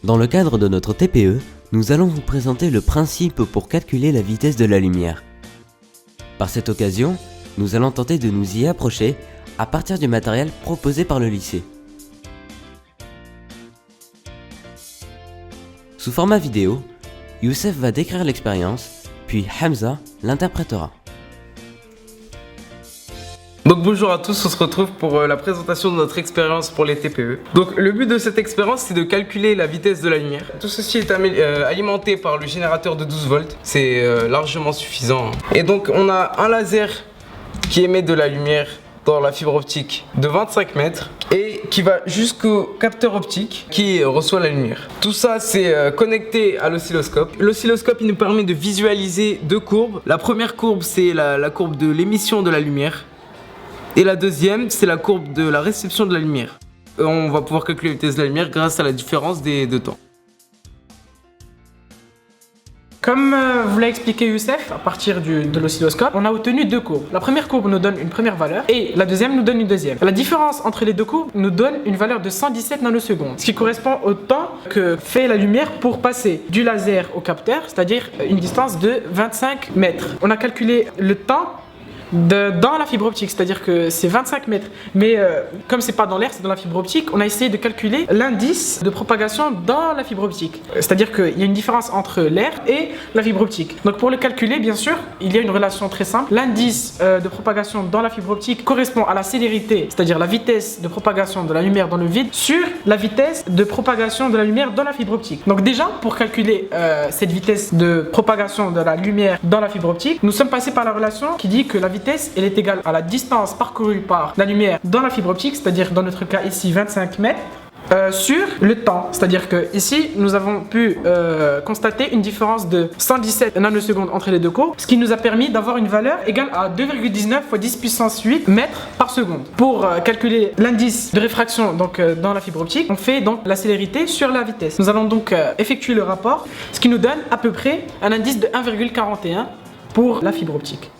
Dans le cadre de notre TPE, nous allons vous présenter le principe pour calculer la vitesse de la lumière. Par cette occasion, nous allons tenter de nous y approcher à partir du matériel proposé par le lycée. Sous format vidéo, Youssef va décrire l'expérience, puis Hamza l'interprétera. Donc bonjour à tous, on se retrouve pour la présentation de notre expérience pour les TPE. Donc le but de cette expérience, c'est de calculer la vitesse de la lumière. Tout ceci est alimenté par le générateur de 12 volts, c'est largement suffisant. Et donc on a un laser qui émet de la lumière dans la fibre optique de 25 mètres et qui va jusqu'au capteur optique qui reçoit la lumière. Tout ça c'est connecté à l'oscilloscope. L'oscilloscope il nous permet de visualiser deux courbes. La première courbe c'est la courbe de l'émission de la lumière. Et la deuxième, c'est la courbe de la réception de la lumière. On va pouvoir calculer la vitesse de la lumière grâce à la différence des deux temps. Comme vous l'a expliqué Youssef, à partir de l'oscilloscope, on a obtenu deux courbes. La première courbe nous donne une première valeur et la deuxième nous donne une deuxième. La différence entre les deux courbes nous donne une valeur de 117 nanosecondes, ce qui correspond au temps que fait la lumière pour passer du laser au capteur, c'est-à-dire une distance de 25 mètres. On a calculé le temps dans la fibre optique, c'est-à-dire que c'est 25 mètres, mais comme c'est pas dans l'air, c'est dans la fibre optique, on a essayé de calculer l'indice de propagation dans la fibre optique, c'est-à-dire qu'il y a une différence entre l'air et la fibre optique. Donc pour le calculer, bien sûr, il y a une relation très simple. L'indice de propagation dans la fibre optique correspond à la célérité, c'est-à-dire la vitesse de propagation de la lumière dans le vide sur la vitesse de propagation de la lumière dans la fibre optique. Donc déjà, pour calculer cette vitesse de propagation de la lumière dans la fibre optique, nous sommes passés par la relation qui dit que la vitesse elle est égale à la distance parcourue par la lumière dans la fibre optique, c'est-à-dire dans notre cas ici 25 mètres, sur le temps. C'est-à-dire que ici nous avons pu constater une différence de 117 nanosecondes entre les deux courbes, ce qui nous a permis d'avoir une valeur égale à 2,19 fois 10 puissance 8 mètres par seconde. Pour calculer l'indice de réfraction donc, dans la fibre optique, on fait donc la célérité sur la vitesse. Nous allons donc effectuer le rapport, ce qui nous donne à peu près un indice de 1,41 pour la fibre optique.